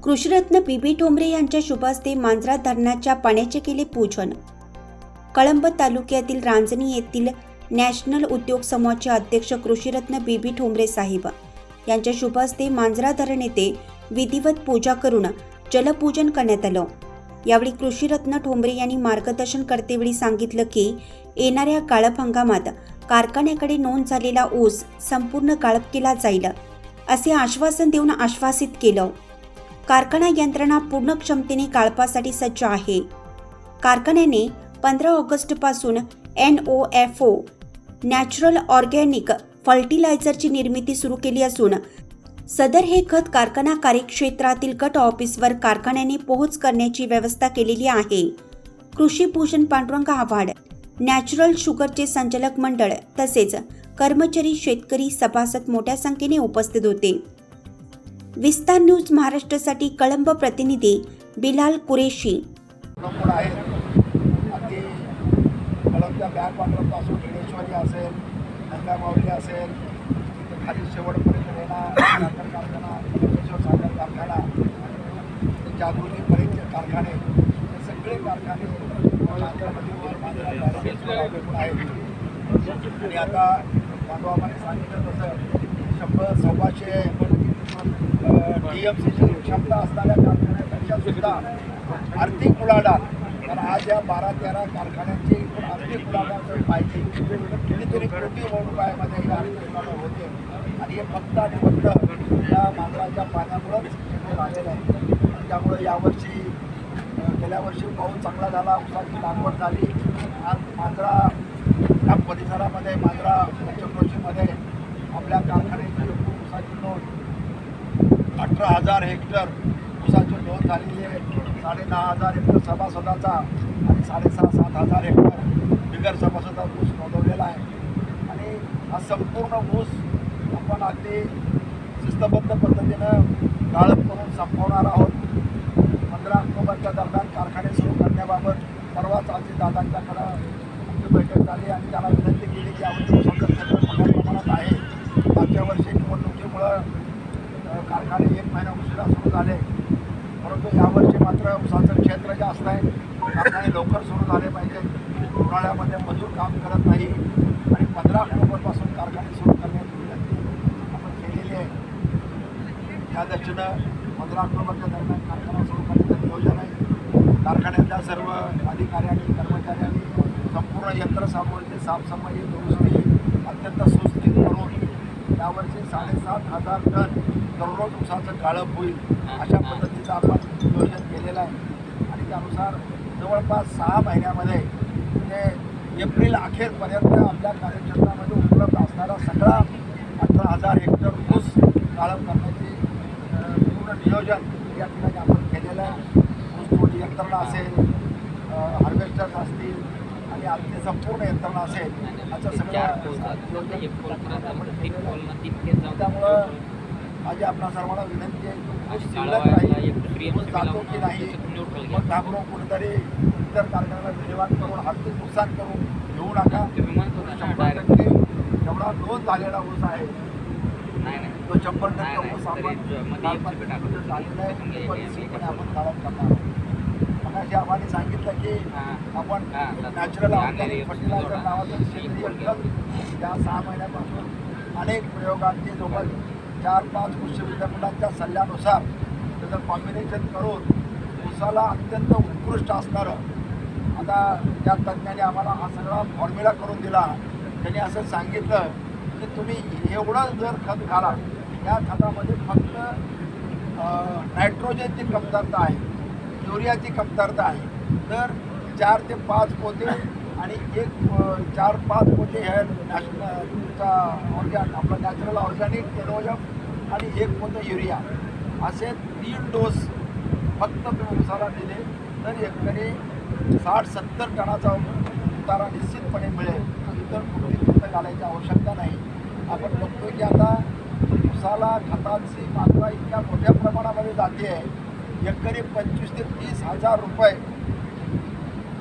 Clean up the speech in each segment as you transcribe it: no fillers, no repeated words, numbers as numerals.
कृषीरत्न बी ठोंबरे यांच्या शुभ हस्ते मांजरा धरणाच्या पाण्याचे केले पूजन। कळंब तालुक्यातील रांजणी येथील नॅशनल उद्योग समूहाचे अध्यक्ष कृषीरत्न बी ठोंबरे साहेब यांच्या शुभ हस्ते मांजरा धरण येथे विधिवत पूजा करून जलपूजन करण्यात आलं। यावेळी कृषीरत्न ठोंबरे यांनी मार्गदर्शन करतेवेळी सांगितलं की येणाऱ्या गाळप हंगामात कारखान्याकडे नोंद झालेला ऊस संपूर्ण गाळप केला जाईल असे आश्वासन देऊन आश्वासित केलं। कारखाना यंत्रणा पूर्ण क्षमतेने गाळपासाठी सज्ज आहे। कारखान्याने 15 ऑगस्टपासून NOFO नॅचरल ऑर्गॅनिक फर्टिलायझरची निर्मिती सुरू केली असून सदर हे खत कारखाना कार्यक्षेत्रातील गट ऑफिसवर कारखान्याने पोहोच करण्याची व्यवस्था केलेली आहे। कृषी भूषण पांडुरंग आव्हाड, नॅचरल शुगरचे संचालक मंडळ तसेच कर्मचारी, शेतकरी, सभासद मोठ्या संख्येने उपस्थित होते। विस्तार न्यूज महाराष्ट्रासाठी कळंब प्रतिनिधी बिलाल कुरेशी। कळंबच्या बॅगपासून गिरेश्वरी असेल, गंगामाऊली असेल, खाली शेवटपर्यंत साखर कारखाना, साखर कारखाना, जागृतीपर्यंतचे कारखाने, हे सगळे कारखाने आहेत। आणि आता मांडवामाने सांगितलं तसं 100-125 TMCची क्षमता असणाऱ्या कारखान्यापेक्षा सुद्धा आर्थिक उलाढाल, कारण आज या 12-13 कारखान्यांची आर्थिक उलाढाल पाहिजे कितीतरी कोटी रुपयामध्ये ही आर्थिक उलाढाल होते। आणि हे फक्त आणि फक्त या मांजराच्या पाण्यामुळंच झालेलं आहे। त्यामुळे यावर्षी गेल्या वर्षी पाऊस चांगला झाला, ऊसाची लागवड झाली। आज मांजरा या परिसरामध्ये मांजरा पंचक्रोशीमध्ये आपल्या कारखान्याची ऊसाची नोंद 18,000 हेक्टर ऊसाची नोंद झालेली आहे। 10,500 हेक्टर सभासदाचा आणि 6,500-7,000 हेक्टर बिगर सभासदा ऊस नोंदवलेला आहे। आणि हा संपूर्ण ऊस आपण अगदी शिस्तबद्ध पद्धतीनं गाळप करून संपवणार आहोत। 15 ऑक्टोबरच्या दरम्यान कारखाने सुरू करण्याबाबत परवाच दादांच्याकडं आमची बैठक झाली आणि त्याला विनंती केली की यावर्षी ऊसाचं क्षेत्र मोठ्या प्रमाणात आहे। मागच्या वर्षी निवडणुकीमुळं कारखाने 1 महिना उशिरा सुरू झाले, परंतु यावर्षी मात्र ऊसाचं क्षेत्र जास्त आहे। कारखाने लवकर सुरू झाले पाहिजेत। उन्हाळ्यामध्ये मजूर काम करत नाही आणि 15 ऑक्टोबरपासून कारखाने सुरू करण्याची विनंती आपण केलेली आहे। त्या दृष्टीनं 15 ऑक्टोबरच्या दरम्यान कारखाना सुरू करण्याचं नियोजन आहे। कारखान्याच्या सर्व अधिकारी आणि कर्मचाऱ्यांनी संपूर्ण यंत्रसामुग्रीची साफसफाई, दुरुस्ती अत्यंत सुस्थित करून यावर्षी 7,500 टन दररोज ऊसाचं गाळप होईल अशा पद्धतीचं आपण नियोजन केलेलं आहे। आणि त्यानुसार जवळपास 6 महिन्यामध्ये ते एप्रिल अखेरपर्यंत आपल्या कार्यक्षेत्रामध्ये उपलब्ध असणारा सगळा 18,000 हेक्टर ऊस गाळप करण्याची पूर्ण नियोजन या ठिकाणी आपण केलेलं आहे। ऊसतोड यंत्रणा असेल, हार्वेस्टर्स असतील आणि आपली संपूर्ण यंत्रणा असेल असं सगळं त्यामुळं माझी आपल्या सर्वांना विनंती आहे की ऊस शिल्लक राहील, ऊस जातो की नाही, मग घाबरून कुठेतरी इतर कारखान्याला विल्हेवाट करून आर्थिक नुकसान करून घेऊ नका। 100% जेवढा नोंद झालेला ऊस आहे तो 100% ऊस आपण झालेला आहे पद्धतीने आपण गाळप करणार। मगाशी आम्हाला सांगितलं की आपण नॅचरल ऑर्गॅनिक फर्टिलायझर नावाचं सेंद्रिय खत या 6 महिन्यापासून अनेक प्रयोगांची जवळ 4-5 कृषी विद्यापीठांच्या सल्ल्यानुसार त्याचं कॉम्बिनेशन करून ऊसाला अत्यंत उत्कृष्ट असणारं, आता त्या तज्ज्ञांनी आम्हाला हा सगळा फॉर्म्युला करून दिला। त्यांनी असं सांगितलं की तुम्ही एवढं जर खत घाला, या खतामध्ये फक्त नायट्रोजनची कमतरता आहे, युरियाची कमतरता आहे, तर 4 ते 5 पोते आणि 4-5 पोते हे आपलं नॅचरल ऑर्गॅनिक NOF आणि 1 पोतं युरिया असे 3 डोस फक्त ऊसाला दिले तर एकरी 60-70 टनाचा उतारा निश्चितपणे मिळेल। इतर कुठली खतं घालायची आवश्यकता नाही। आपण बघतो की आता ऊसाला खतांची मात्रा इतक्या मोठ्या प्रमाणामध्ये जाते आहे, एकरी 25,000 ते 30,000 रुपये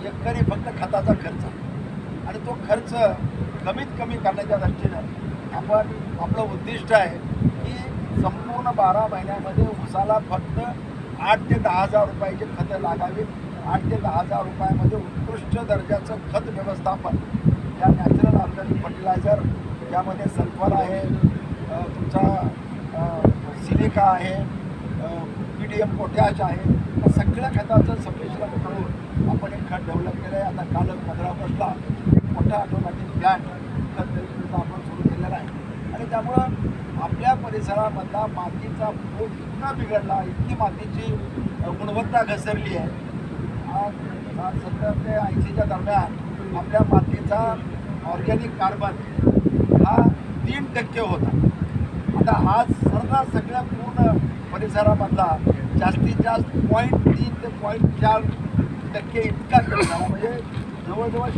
एकरी फक्त खताचा खर्च, आणि तो खर्च कमीत कमी करण्याच्या दृष्टीनं आपलं उद्दिष्ट आहे की संपूर्ण 12 महिन्यामध्ये ऊसाला फक्त 8 ते 10 हजार रुपयाची खतं लागावीत. 8 ते 10 हजार रुपयामध्ये उत्कृष्ट दर्जाचं खत व्यवस्थापन, या नॅचरल ऑर्गॅनिक फर्टिलायझर, ज्यामध्ये सल्फर आहे, तुमचा सिलिका आहे, PDM पोटॅश आहे, या सगळ्या खताचं संमिश्रण करून आपण एक खत डेव्हलप केलं आहे. आता कालच 15 ऑगस्टला एक मोठा ऑटोमॅटिक प्लॅन्ट खत निर्मितीचा आपण सुरू केलेला आहे. आणि त्यामुळं आपल्या परिसरामधला मातीचा पोत इतका बिघडला, इतकी मातीची गुणवत्ता घसरली आहे. आज 70 ते 80च्या दरम्यान आपल्या मातीचा ऑर्गॅनिक कार्बन हा 3% होता. आता आज सगळ्या पूर्ण परिसरामधला जास्तीत जास्त 0.3 ते 0.4% इतका कमी झाला. म्हणजे जवळजवळ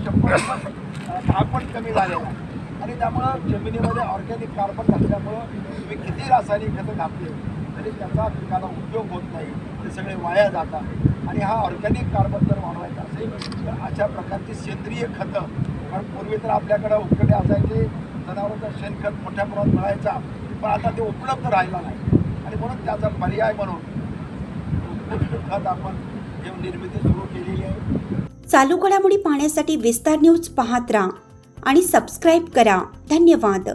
100% कमी झालेला आहे. आणि त्यामुळं जमिनीमध्ये ऑर्गॅनिक कार्बन नसल्यामुळं तुम्ही किती रासायनिक खतं घातले तरी त्याचा पिकाला उपयोग होत नाही, ते सगळे वाया जातात. आणि हा ऑर्गॅनिक कार्बन जर वाढवायचा असेल तर अशा प्रकारची सेंद्रिय खतं, कारण पूर्वी तर आपल्याकडं उकडे असायचे, जनावरांचं शेणखत मोठ्या प्रमाणात मिळायचा, पण आता ते उपलब्ध राहिला नाही. आणि म्हणून त्याचा पर्याय म्हणून उत्कृष्ट खत आपण हे निर्मिती सुरू केलेली आहे. चालू घडामोडी पाहण्यासाठी विस्तार न्यूज पाहत राहा आणि सबस्क्राईब करा. धन्यवाद.